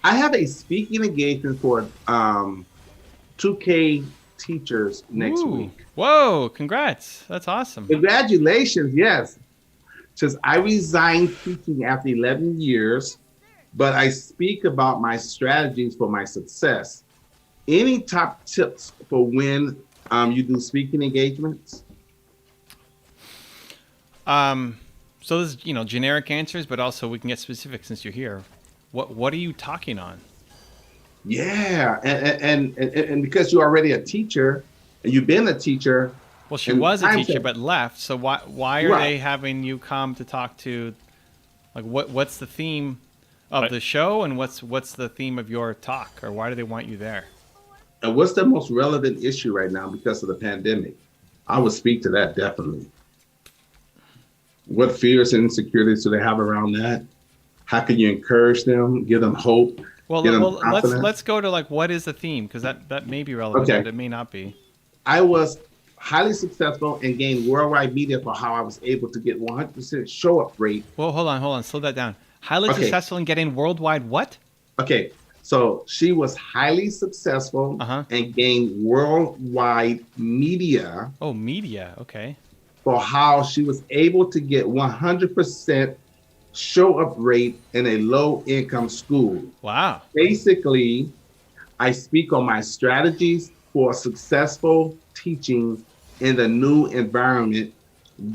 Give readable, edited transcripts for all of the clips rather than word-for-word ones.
I have a speaking engagement for 2K teachers next Ooh. week. Whoa, congrats. That's awesome. Congratulations, yes. Since I resigned teaching after 11 years, but I speak about my strategies for my success. Any top tips for when you do speaking engagements? Um, so this is, generic answers, but also we can get specific since you're here. What are you talking on? Yeah, and because you're already a teacher and you've been a teacher, Well, she and was a times teacher have but left. So why are right. they having you come to talk to like what's the theme of I, the show and what's the theme of your talk or why do they want you there? And what's the most relevant issue right now because of the pandemic? I would speak to that definitely. What fears and insecurities do they have around that? How can you encourage them, give them hope, Well, give them let's confidence? go to like what is the theme because that may be relevant, but Okay, it may not be. I was highly successful and gained worldwide media for how I was able to get 100% show up rate. Well, hold on, slow that down. Highly Okay, successful in getting worldwide what? okay. So she was highly successful Uh huh. and gained worldwide media Oh, media. Okay. for how she was able to get 100% show up rate in a low income school. Wow. Basically, I speak on my strategies for successful teaching in the new environment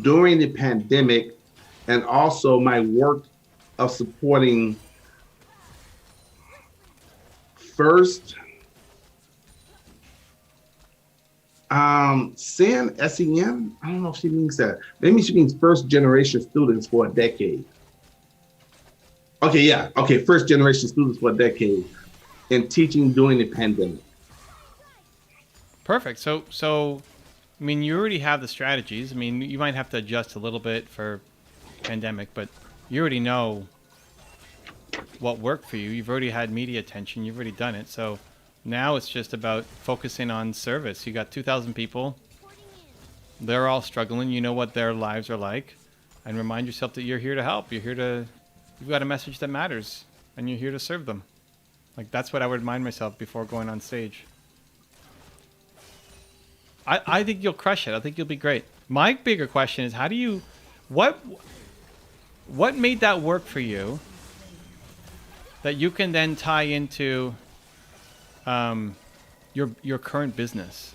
during the pandemic, and also my work of supporting first SEN. I don't know if she means that. Maybe she means first generation students for a decade. Okay, yeah. Okay, first generation students for a decade in teaching during the pandemic. Perfect. So I mean, you already have the strategies. I mean, you might have to adjust a little bit for pandemic, but you already know what worked for you. You've already had media attention. You've already done it. So now it's just about focusing on service. You got 2,000 people. They're all struggling. You know what their lives are like, and remind yourself that you're here to help. You've got a message that matters, and you're here to serve them. Like that's what I would remind myself before going on stage. I think you'll crush it. I think you'll be great. My bigger question is, what, what made that work for you that you can then tie into your current business?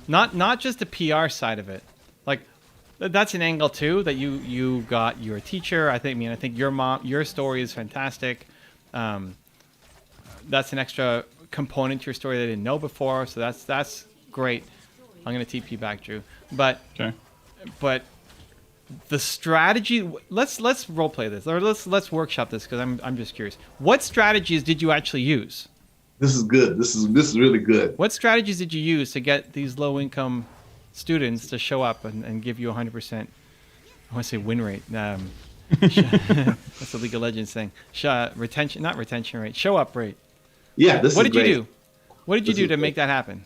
Not just the PR side of it. Like that's an angle too that you're a teacher. I think your story is fantastic. That's an extra component to your story that I didn't know before. So that's great. I'm gonna TP back, Drew. But okay. but the strategy. Let's role play this, or let's workshop this because I'm just curious. What strategies did you actually use? This is good. This is really good. What strategies did you use to get these low income students to show up and give you 100%? I want to say win rate. That's the League of Legends thing. Retention, not retention rate. Show up rate. Yeah, this What is did you great. do? What did you This do is to great. make that happen?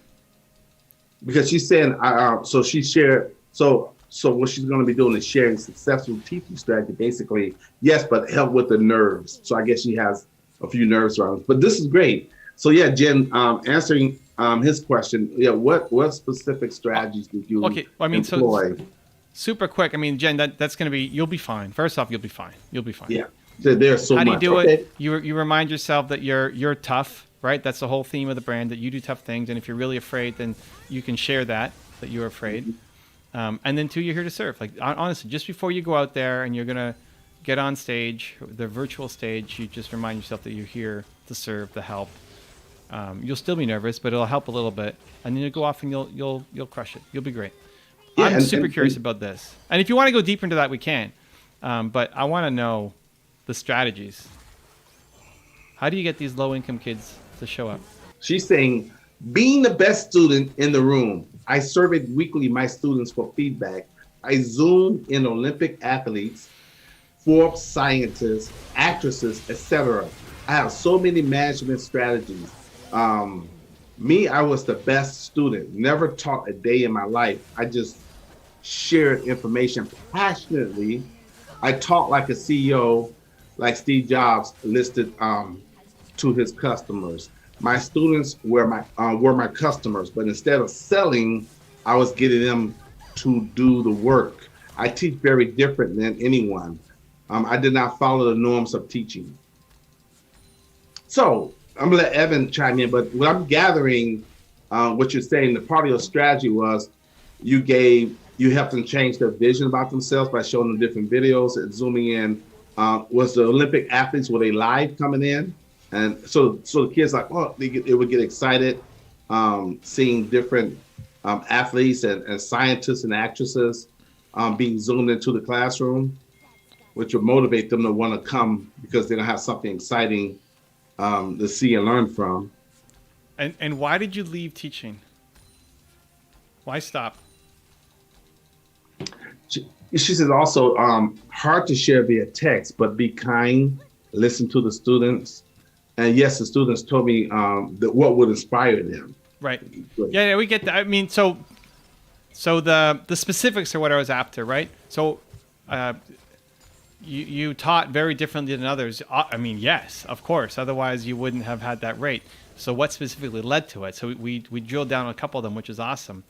Because she's saying, so she shared, so what she's going to be doing is sharing successful teaching strategy, basically. Yes, but help with the nerves. So I guess she has a few nerves around. But this is great. So yeah, Jen, answering his question, yeah, what specific strategies did you Okay, I mean, so employ? super quick. I mean, Jen, that's going to be. You'll be fine. First off, you'll be fine. You'll be fine. Yeah, there's so How do you much. do Okay. it? You remind yourself that you're tough, right? That's the whole theme of the brand, that you do tough things, and if you're really afraid, then you can share that you're afraid. And then two, you're here to serve. Like honestly, just before you go out there and you're gonna get on stage, the virtual stage, you just remind yourself that you're here to serve, to help. You'll still be nervous, but it'll help a little bit, and then you'll go off and you'll crush it. You'll be great. Yeah, I'm super curious about this, and if you want to go deeper into that, we can. But I want to know the strategies. How do you get these low-income kids to show up? she's saying, being the best student in the room. I surveyed weekly my students for feedback. I zoomed in Olympic athletes, Forbes scientists, actresses, etc. I have so many management strategies. I was the best student, never taught a day in my life. I just shared information passionately. I taught like a CEO, like Steve Jobs listed to his customers. My students were my customers, but instead of selling, I was getting them to do the work. I teach very different than anyone. I did not follow the norms of teaching. So I'm gonna let Evan chime in, but what I'm gathering, what you're saying, the part of your strategy was you helped them change their vision about themselves by showing them different videos and zooming in. Was the Olympic athletes, were they live coming in? And so the kids like, oh, they would get excited seeing different athletes and scientists and actresses being zoomed into the classroom, which would motivate them to want to come because they're gonna have something exciting to see and learn from. And why did you leave teaching? Why stop? She says also hard to share via text, but be kind, listen to the students. And yes, the students told me that what would inspire them. Right. Yeah, we get that. I mean, so the specifics are what I was after, right? So you taught very differently than others. I mean, yes, of course. Otherwise, you wouldn't have had that rate. So what specifically led to it? So we drilled down on a couple of them, which is awesome.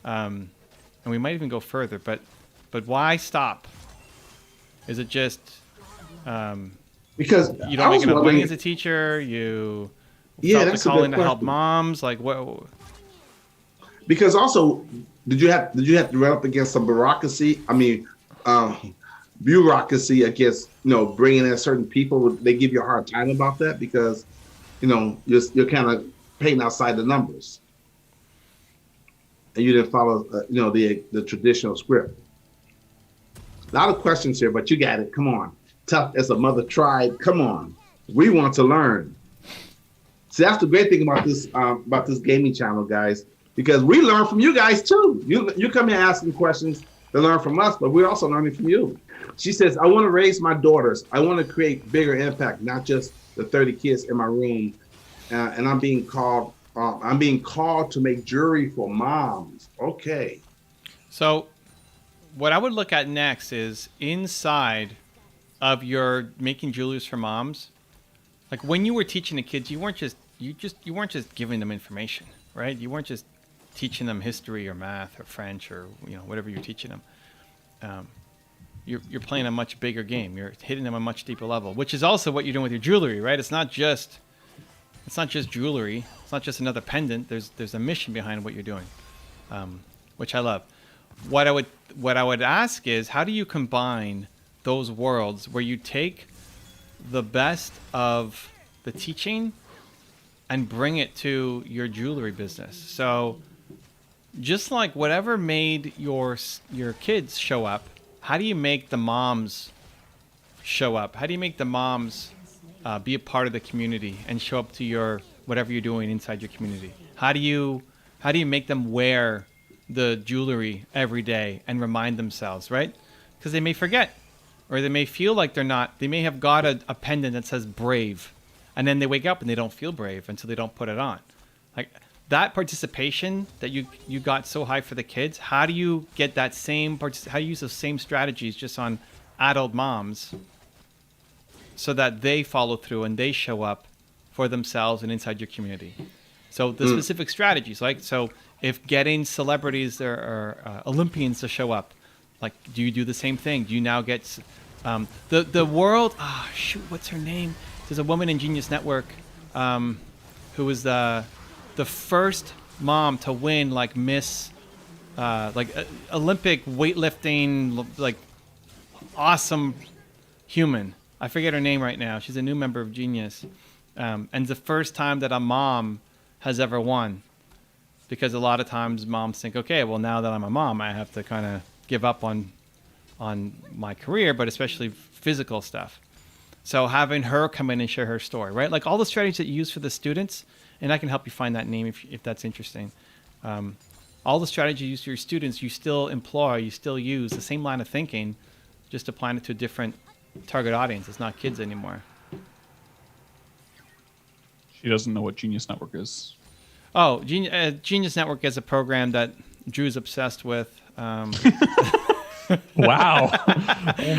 And we might even go further, but why stop? Is it just because you don't make enough money as a teacher? You felt the calling to help moms? Like what? Because also, did you have to run up against some bureaucracy? I mean, bureaucracy against bringing in certain people. They give you a hard time about that because you're kind of paying outside the numbers, and you didn't follow the traditional script. A lot of questions here, but you got it. Come on. Tough as a mother tried. Come on. We want to learn. See, that's the great thing about this gaming channel, guys, because we learn from you guys too. You come here asking questions to learn from us, but we're also learning from you. She says, I want to raise my daughters. I want to create bigger impact, not just the 30 kids in my room. And I'm being called to make jewelry for moms. Okay. So what I would look at next is inside of your making jewelries for moms. Like when you were teaching the kids, you weren't just giving them information, right? You weren't just teaching them history or math or French or whatever you're teaching them. You're playing a much bigger game. You're hitting them a much deeper level, which is also what you're doing with your jewelry, right? It's not just jewelry. It's not just another pendant. There's a mission behind what you're doing, which I love. What I would ask is, how do you combine those worlds where you take the best of the teaching and bring it to your jewelry business? So just like whatever made your kids show up, how do you make the moms show up? How do you make the moms be a part of the community and show up to your whatever you're doing inside your community? How do you make them wear the jewelry every day and remind themselves, right? Because they may forget, or they may feel like they're not. They may have got a pendant that says brave, and then they wake up and they don't feel brave until they don't put it on. Like that participation that you got so high for the kids, how do you get that same how do you use those same strategies just on adult moms so that they follow through and they show up for themselves and inside your community? So the specific strategies, like, so if getting celebrities or Olympians to show up, like, do you do the same thing? Do you now get the world? What's her name? There's a woman in Genius Network who was the first mom to win like Miss Olympic weightlifting, like awesome human. I forget her name right now. She's a new member of Genius, and it's the first time that a mom has ever won. Because a lot of times moms think, okay, well, now that I'm a mom, I have to kind of give up on my career, but especially physical stuff. So having her come in and share her story, right? Like all the strategies that you use for the students, and I can help you find that name if that's interesting. All the strategies you use for your students, you still employ, you still use the same line of thinking, just applying it to a different target audience. It's not kids anymore. She doesn't know what Genius Network is. Oh, Genius Network is a program that Drew's obsessed with. Wow.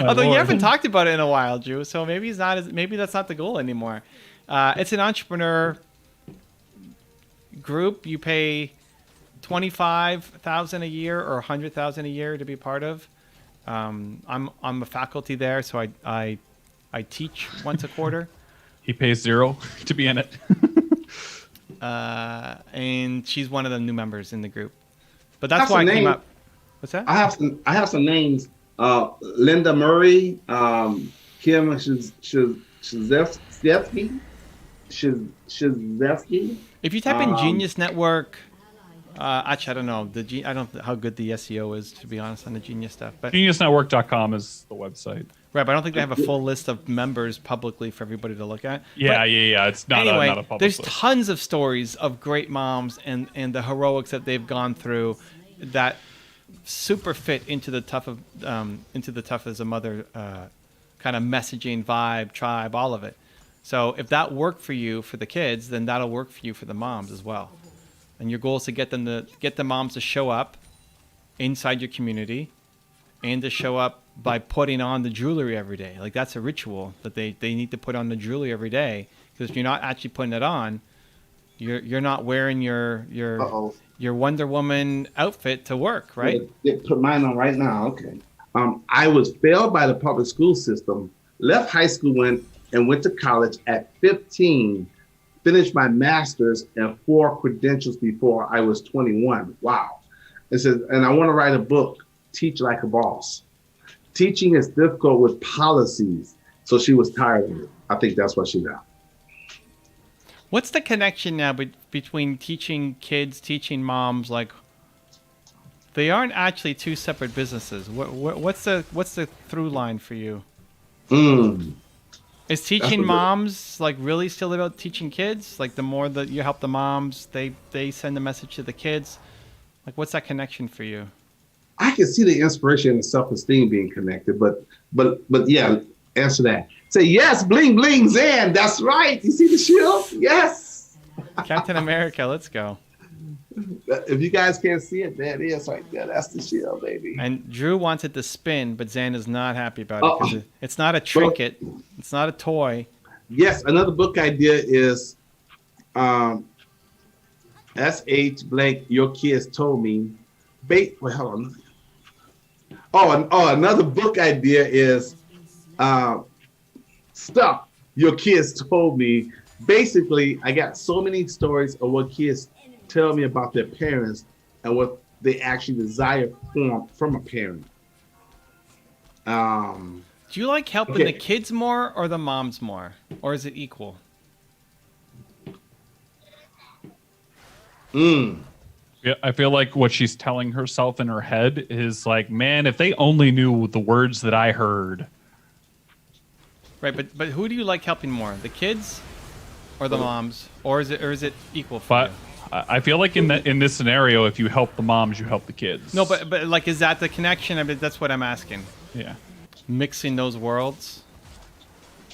Although you haven't talked about it in a while, Drew, so maybe that's not the goal anymore. It's an entrepreneur group. You pay $25,000 a year or $100,000 a year to be part of. I'm a faculty there, so I teach once a quarter. He pays $0 to be in it. And she's one of the new members in the group. But that's That's why a I came name. up. What's that? I have some names. Linda Murray, Kim Shizevsky. If you type in Genius Network, actually I don't know I don't know how good the SEO is, to be honest, on the Genius stuff. But GeniusNetwork.com is the website. right, but I don't think they have a full list of members publicly for everybody to look at. Yeah, But yeah. It's not anyway, not a public there's list. tons of stories of great moms and the heroics that they've gone through that super fit into the tough as a mother kind of messaging, vibe, tribe, all of it. So if that worked for you for the kids, then that'll work for you for the moms as well. And your goal is to get the moms to show up inside your community and to show up by putting on the jewelry every day. Like that's a ritual that they need to put on the jewelry every day, because if you're not actually putting it on, you're not wearing your Wonder Woman outfit to work, right? Put mine on right now. Okay. I was failed by the public school system, left high school and went to college at 15, finished my master's and 4 credentials before I was 21. Wow. It says, and I want to write a book, Teach Like a Boss. Teaching is difficult with policies. So she was tired of it. I think that's what she got. What's the connection now between teaching kids, teaching moms? Like, they aren't actually two separate businesses. What's the through line for you? Is teaching moms like really still about teaching kids? Like the more that you help the moms, they send the message to the kids. Like, what's that connection for you? I can see the inspiration and self-esteem being connected, but yeah, answer that. Say yes, bling bling Zan. That's right. You see the shield? Yes. Captain America, let's go. If you guys can't see it, there it is right there. That's the shield, baby. And Drew wants it to spin, but Zan is not happy about it because it's not a trinket. It's not a toy. Yes, another book idea is SH blank, your kids told me. Wait, hold on. Another book idea is stuff your kids told me. Basically, I got so many stories of what kids tell me about their parents and what they actually desire from a parent. Do you like helping the kids more or the moms more? Or is it equal? Yeah, I feel like what she's telling herself in her head is like, man, if they only knew the words that I heard. Right, but who do you like helping more? The kids or the moms? Or is it equal for you? I feel like in this scenario, if you help the moms, you help the kids. No, but like, is that the connection? I mean, that's what I'm asking. Yeah. Mixing those worlds,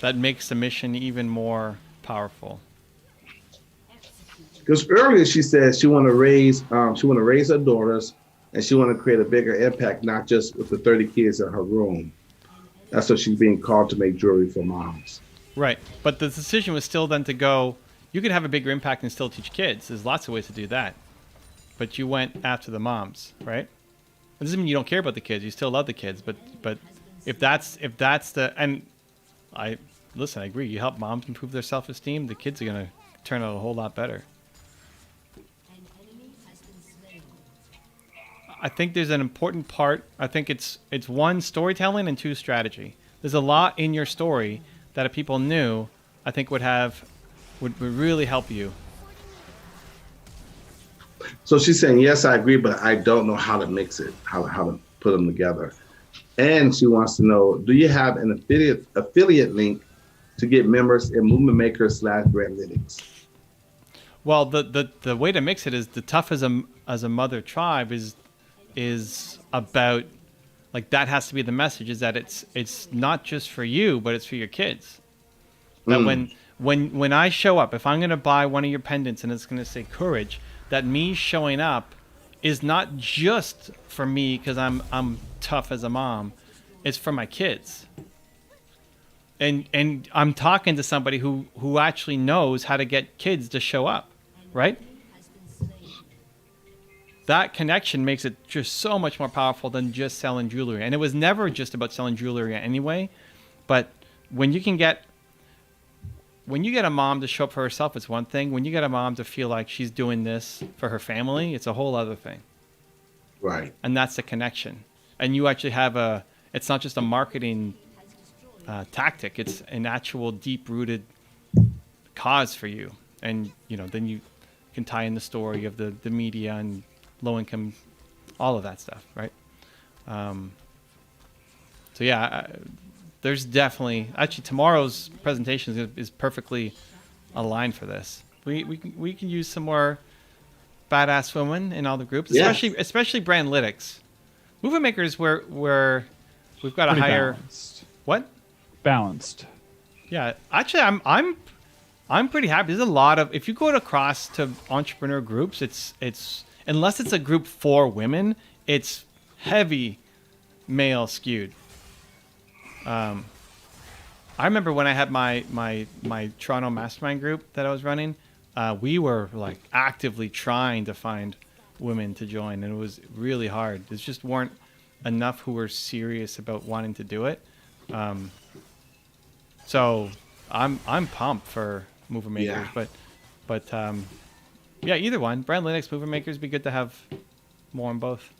that makes the mission even more powerful. Because earlier she said she want to raise her daughters, and she want to create a bigger impact, not just with the 30 kids in her room. That's what she's being called to make jewelry for moms. Right, but the decision was still then to go. You could have a bigger impact and still teach kids. There's lots of ways to do that, but you went after the moms, right? It doesn't mean you don't care about the kids. You still love the kids, but if that's the I agree. You help moms improve their self-esteem, the kids are gonna turn out a whole lot better. I think there's an important part. I think it's one, storytelling, and 2, strategy. There's a lot in your story that if people knew, I think would really help you. So she's saying, yes, I agree, but I don't know how to mix it, how to put them together. And she wants to know, do you have an affiliate link to get members in Movement Makers /Brandlytics? Well, the way to mix it is the tough as a mother tribe is about, like, that has to be the message, is that it's not just for you, but it's for your kids. That when I show up, if I'm going to buy one of your pendants and it's going to say courage, that me showing up is not just for me because I'm tough as a mom. It's for my kids. and I'm talking to somebody who actually knows how to get kids to show up, right? That connection makes it just so much more powerful than just selling jewelry. And it was never just about selling jewelry anyway. But when you get a mom to show up for herself, it's one thing. When you get a mom to feel like she's doing this for her family, it's a whole other thing. Right. And that's the connection. And you actually have it's not just a marketing tactic. It's an actual deep-rooted cause for you. And, then you can tie in the story of the media and low income, all of that stuff, right? So yeah, there's definitely actually tomorrow's presentation is perfectly aligned for this. We can use some more badass women in all the groups, especially Brandlytics, movement makers where we've got Pretty a higher balanced. what Balanced. Yeah, actually, I'm pretty happy. There's a lot of if you go across to entrepreneur groups, it's unless it's a group for women, it's heavy male skewed. I remember when I had my Toronto mastermind group that I was running, we were like actively trying to find women to join, and it was really hard. There just weren't enough who were serious about wanting to do it. So I'm pumped for mover makers, but yeah, either one. Brandlytics, mover makers, be good to have more on both.